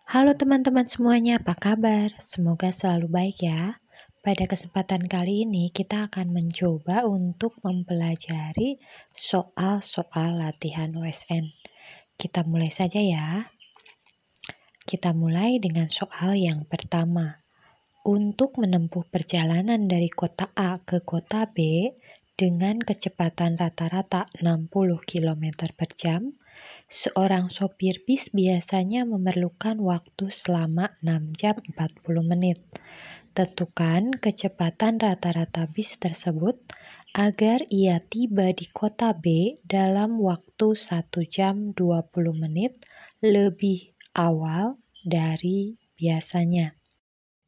Halo teman-teman semuanya, apa kabar? Semoga selalu baik ya. Pada kesempatan kali ini kita akan mencoba untuk mempelajari soal-soal latihan OSN. Kita mulai saja ya. Kita mulai dengan soal yang pertama. Untuk menempuh perjalanan dari kota A ke kota B dengan kecepatan rata-rata 60 km per jam, seorang sopir bis biasanya memerlukan waktu selama 6 jam 40 menit. Tentukan kecepatan rata-rata bis tersebut agar ia tiba di kota B dalam waktu 1 jam 20 menit lebih awal dari biasanya.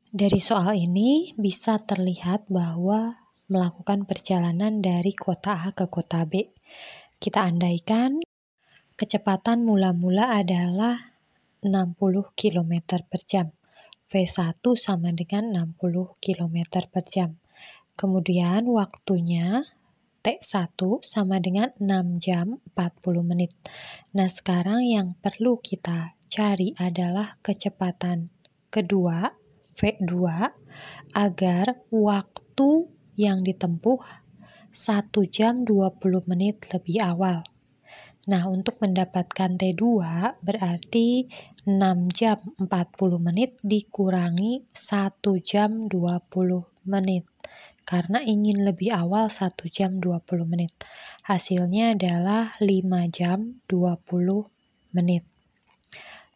Dari soal ini bisa terlihat bahwa melakukan perjalanan dari kota A ke kota B. Kita andaikan kecepatan mula-mula adalah 60 km per jam. V1 sama dengan 60 km per jam. Kemudian waktunya T1 sama dengan 6 jam 40 menit. Nah, sekarang yang perlu kita cari adalah kecepatan kedua, V2, agar waktu yang ditempuh 1 jam 20 menit lebih awal. Nah, untuk mendapatkan T2 berarti 6 jam 40 menit dikurangi 1 jam 20 menit. Karena ingin lebih awal 1 jam 20 menit. Hasilnya adalah 5 jam 20 menit.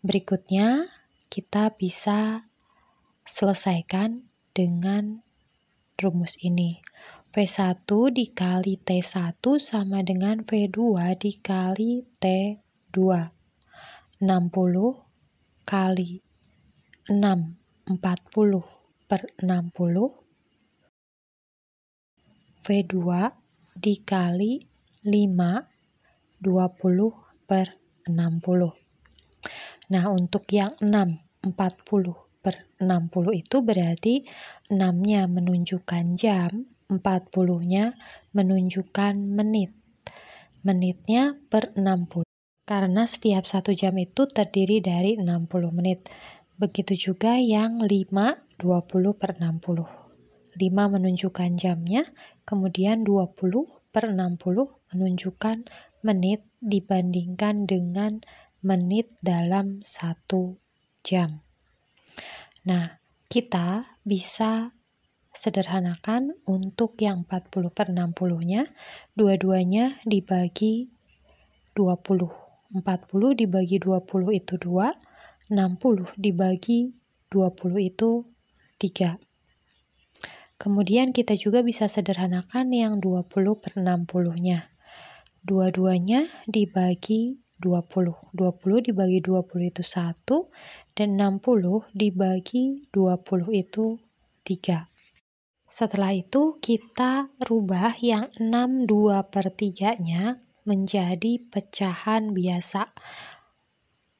Berikutnya, kita bisa selesaikan dengan rumus ini. V1 dikali T1 sama dengan V2 dikali T2. 60 kali 6, 40 per 60. V2 dikali 5, 20 per 60. Nah, untuk yang 6, 40 per 60 itu berarti 6-nya menunjukkan jam, 40-nya menunjukkan menit. Menitnya per 60. Karena setiap 1 jam itu terdiri dari 60 menit. Begitu juga yang 5, 20 per 60. 5 menunjukkan jamnya, kemudian 20 per 60 menunjukkan menit dibandingkan dengan menit dalam 1 jam. Nah, kita bisa sederhanakan untuk yang 40 per 60-nya, dua-duanya dibagi 20. 40 dibagi 20 itu 2, 60 dibagi 20 itu 3. Kemudian kita juga bisa sederhanakan yang 20 per 60-nya. Dua-duanya dibagi 20. 20 dibagi 20 itu 1, dan 60 dibagi 20 itu 3. Setelah itu kita rubah yang 62 per 3-nya menjadi pecahan biasa.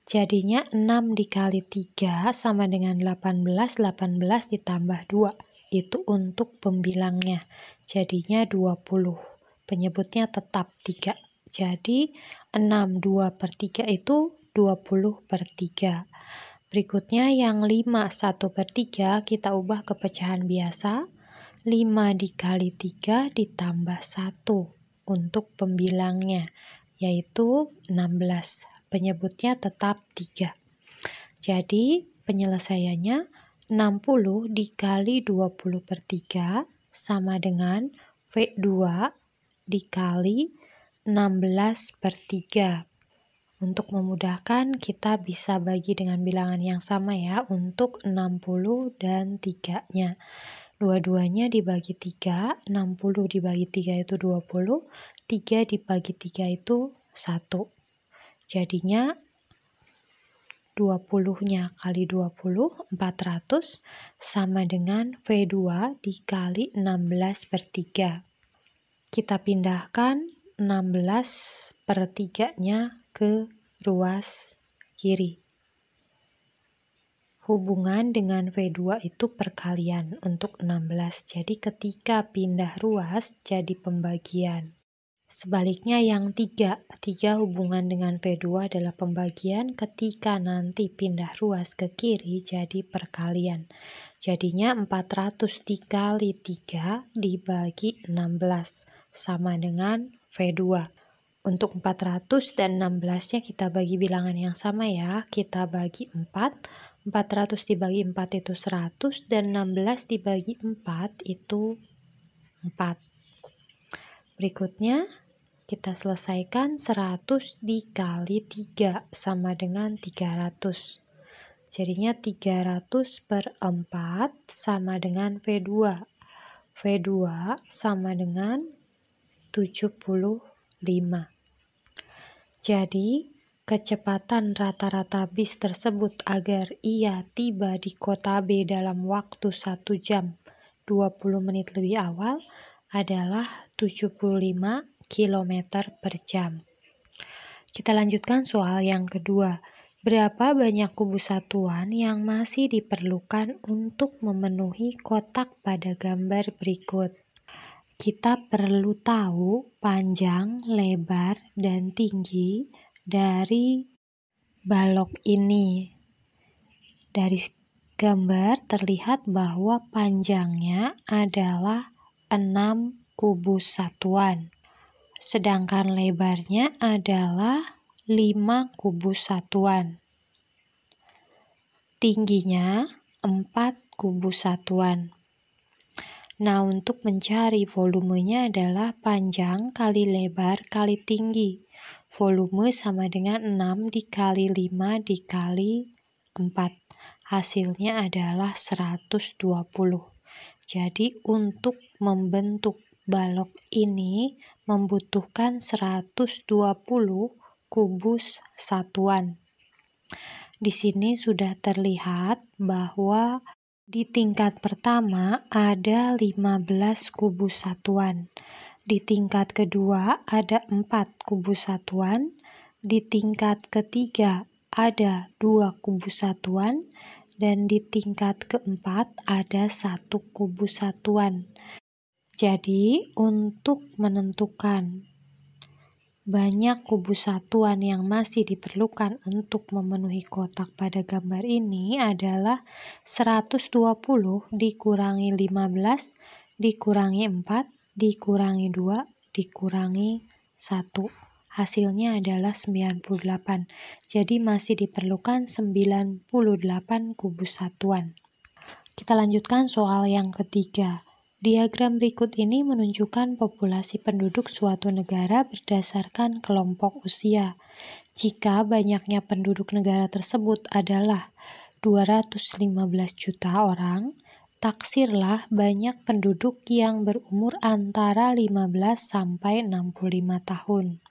Jadinya 6 dikali 3 sama dengan 18, 18 ditambah 2. Itu untuk pembilangnya. Jadinya 20. Penyebutnya tetap 3. Jadi 6, 2 per 3 itu 20 per 3. Berikutnya yang 5, 1 per 3 kita ubah ke pecahan biasa. 5 dikali 3 ditambah 1 untuk pembilangnya, yaitu 16. Penyebutnya tetap 3. Jadi penyelesaiannya 60 dikali 20 per 3 sama dengan V2 dikali 16 per 3. Untuk memudahkan kita bisa bagi dengan bilangan yang sama ya untuk 60 dan 3-nya. Dua-duanya dibagi 3, 60 dibagi 3 itu 20, 3 dibagi 3 itu 1. Jadinya 20-nya kali 20, 400, sama dengan V2 dikali 16 per 3. Kita pindahkan 16 per 3-nya ke ruas kiri. Hubungan dengan V2 itu perkalian untuk 16. Jadi ketika pindah ruas jadi pembagian. Sebaliknya yang 3 hubungan dengan V2 adalah pembagian, ketika nanti pindah ruas ke kiri jadi perkalian. Jadinya 400 dikali 3 dibagi 16 sama dengan V2. Untuk 400 dan 16-nya kita bagi bilangan yang sama ya, kita bagi 4. 400 dibagi 4 itu 100 dan 16 dibagi 4 itu 4. Berikutnya kita selesaikan 100 dikali 3 sama dengan 300. Jadinya 300 per 4 sama dengan V2. V2 sama dengan 75. Jadi kecepatan rata-rata bis tersebut agar ia tiba di kota B dalam waktu 1 jam 20 menit lebih awal adalah 75 km per jam. Kita lanjutkan soal yang kedua. Berapa banyak kubus satuan yang masih diperlukan untuk memenuhi kotak pada gambar berikut? Kita perlu tahu panjang, lebar, dan tinggi dari balok ini. Dari gambar terlihat bahwa panjangnya adalah 6 kubus satuan, sedangkan lebarnya adalah 5 kubus satuan. Tingginya 4 kubus satuan. Nah, untuk mencari volumenya adalah panjang kali lebar kali tinggi. Volume sama dengan 6 dikali 5 dikali 4. Hasilnya adalah 120. Jadi untuk membentuk balok ini membutuhkan 120 kubus satuan. Di sini sudah terlihat bahwa di tingkat pertama ada 15 kubus satuan. Di tingkat kedua ada 4 kubus satuan. Di tingkat ketiga ada 2 kubus satuan. Dan di tingkat keempat ada 1 kubus satuan. Jadi untuk menentukan banyak kubus satuan yang masih diperlukan untuk memenuhi kotak pada gambar ini adalah 120 dikurangi 15 dikurangi 4 dikurangi 2 dikurangi 1. Hasilnya adalah 98. Jadi masih diperlukan 98 kubus satuan. Kita lanjutkan soal yang ketiga. Diagram berikut ini menunjukkan populasi penduduk suatu negara berdasarkan kelompok usia. Jika banyaknya penduduk negara tersebut adalah 215 juta orang, taksirlah banyak penduduk yang berumur antara 15 sampai 65 tahun.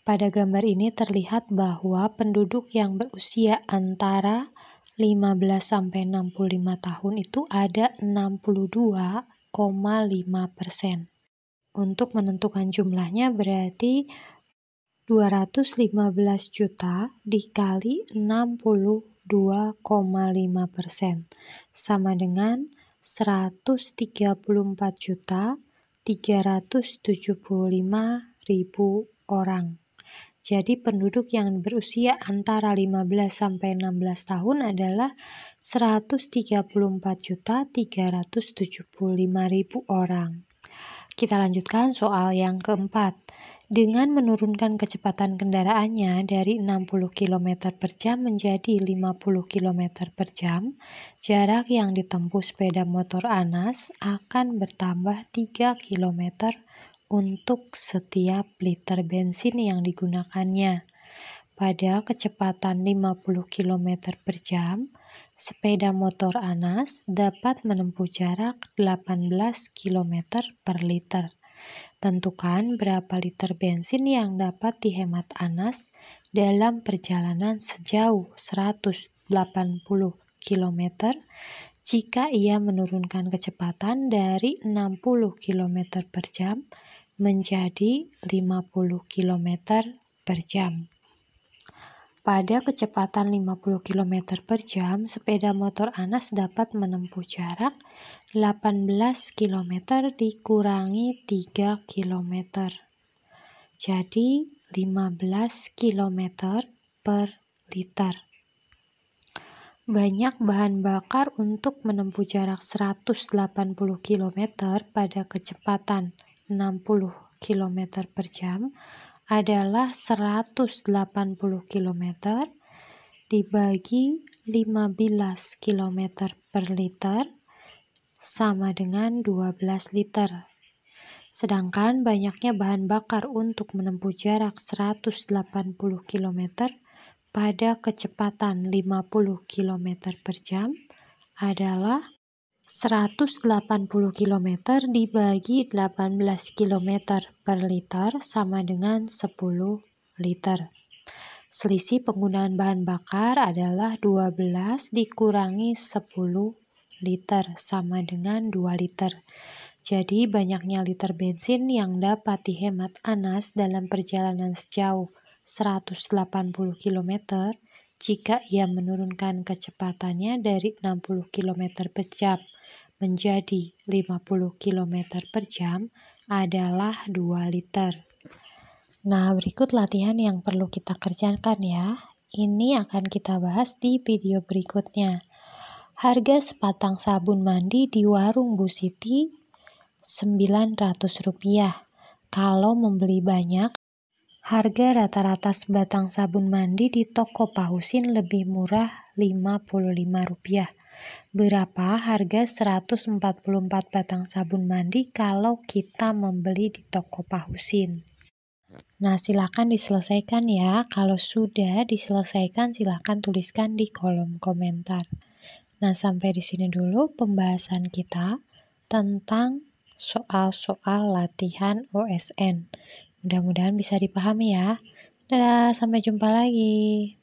Pada gambar ini terlihat bahwa penduduk yang berusia antara 15 sampai 65 tahun itu ada 62,5%. Untuk menentukan jumlahnya berarti 215 juta dikali 62,5% sama dengan 134 juta 375.000 orang. Jadi penduduk yang berusia antara 15 sampai 16 tahun adalah 134.375.000 orang. Kita lanjutkan soal yang keempat. Dengan menurunkan kecepatan kendaraannya dari 60 km per jam menjadi 50 km per jam, jarak yang ditempuh sepeda motor Anas akan bertambah 3 km untuk setiap liter bensin yang digunakannya. Pada kecepatan 50 km per jam, sepeda motor Anas dapat menempuh jarak 18 km per liter. Tentukan berapa liter bensin yang dapat dihemat Anas dalam perjalanan sejauh 180 km jika ia menurunkan kecepatan dari 60 km per jam menjadi 50 km per jam. Pada kecepatan 50 km per jam, sepeda motor Anas dapat menempuh jarak 18 km dikurangi 3 km. jadi 15 km per liter. Banyak bahan bakar untuk menempuh jarak 180 km pada kecepatan 60 km per jam adalah 180 km dibagi 15 km per liter sama dengan 12 liter. Sedangkan banyaknya bahan bakar untuk menempuh jarak 180 km pada kecepatan 50 km per jam adalah 180 km dibagi 18 km per liter sama dengan 10 liter. Selisih penggunaan bahan bakar adalah 12 dikurangi 10 liter sama dengan 2 liter. Jadi banyaknya liter bensin yang dapat dihemat Anas dalam perjalanan sejauh 180 km jika ia menurunkan kecepatannya dari 60 km per jam menjadi 50 km per jam adalah 2 liter. Nah, berikut latihan yang perlu kita kerjakan ya. Ini akan kita bahas di video berikutnya. Harga sepatang sabun mandi di warung Bu Siti Rp900. Kalau membeli banyak, harga rata-rata sebatang sabun mandi di toko Pak Husin lebih murah Rp55. Berapa harga 144 batang sabun mandi kalau kita membeli di toko Pak Husin? Nah, silakan diselesaikan ya. Kalau sudah diselesaikan, silakan tuliskan di kolom komentar. Nah, sampai di sini dulu pembahasan kita tentang soal-soal latihan OSN. Mudah-mudahan bisa dipahami ya. Dadah, sampai jumpa lagi.